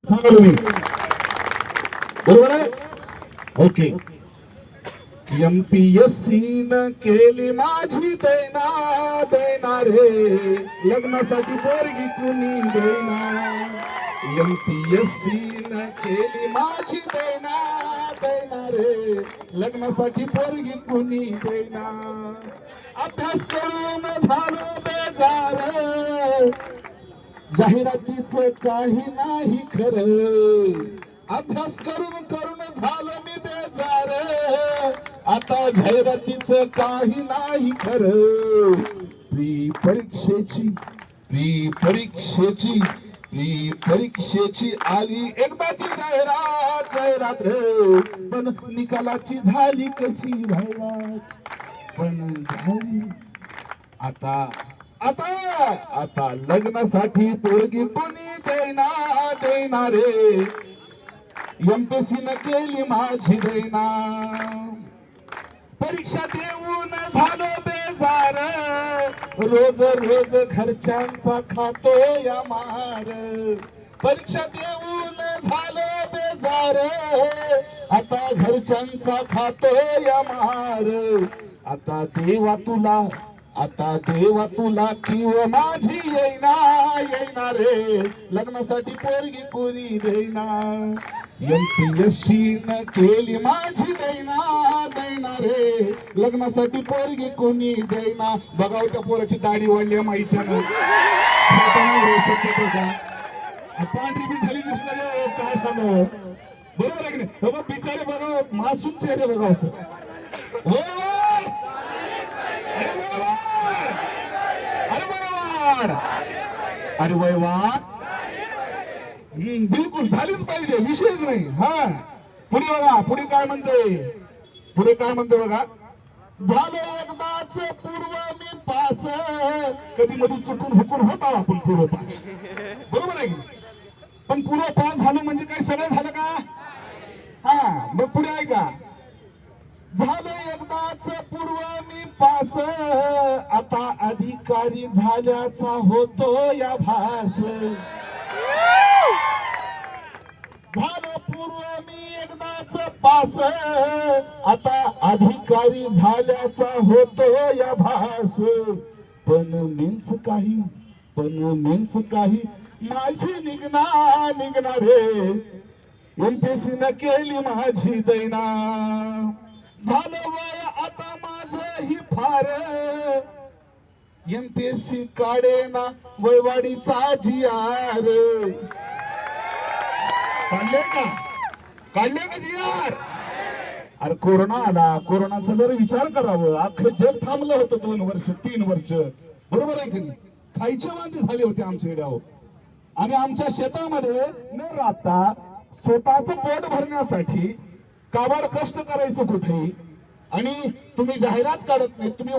सांगा तुम्ही बरोबर आहे. ओके. MPSC न केली माझी दैना रे लग्नासाठी पोरगी कुणी देना. MPSC न केली माझी दैना रे लग्नासाठी पोरगी कुणी देना. अभ्यास करून झालो बेजार जाहिरातीचं काही नाही खरं. अभ्यास करून झालं मी बेजार आता जाहिरातीचं काही नाही खरं. परीक्षेची आली एकदाची जाहिरात रे पण निकालाची झाली कशी जाहिरात. पण झाली आता आता आता लग्नासाठी पोरगी कोणी देना रे. MPSC न केली माझी दैना. परीक्षा देऊन झालो बेजार रोज घरच्यांचा खातो या मार. परीक्षा देऊन झालो बेजार आता घरच्यांचा खातो या मार. आता देवा तुला किंवा माझी येईना रे लग्नासाठी पोरगी कोणी देईना. MPSC न केली माझी दैना रे लग्नासाठी पोरगी कोणी देईना. बघाव त्या पोराची दाढी वाढली माईच्यानं पांढरी बी झाली दिसणार काय सांगावं. बरोबर आहे की नाही. बिचारे बघा मासूम चेहरे बघा असं. अरे वय वा बिलकुल झालीच पाहिजे विषयच नाही. हा पुढे बघा पुढे काय म्हणते बघा. झालं एकदाच पूर्व मी पास कधी मध्ये चुकून हुकून होता आपण पूर्व पास. बरोबर आहे की नाही. पण पूर्व पास झालं म्हणजे काय सगळं झालं का. हा मग पुढे आहे का. झालं एकदाच पूर्व मी पास आता अधिकारी झाल्याचा होतो या भास. झालं पूर्व मी एकदाच पास आता अधिकारी झाल्याचा होतो या भास. पण मीन्स काही माझी निघणार रे. MPSC न केली माझी दैना. झालं वय आता माझं ही फार MPSC काढेना वयवाडीचा जियार. काढले का जियार. अरे कोरोना आला. कोरोनाचा जर विचार करावं अख्खं जग थांबलं होतं 2 वर्ष 3 वर्ष. बरोबर आहे की नाही. खायचे वांदे झाले होते आमच्या इड्यावर. आणि आमच्या शेतामध्ये न राहता स्वतःच पोट भरण्यासाठी काबाड कष्ट करायचं कुठेही. आणि तुम्ही जाहिरात काढत नाही. तुम्ही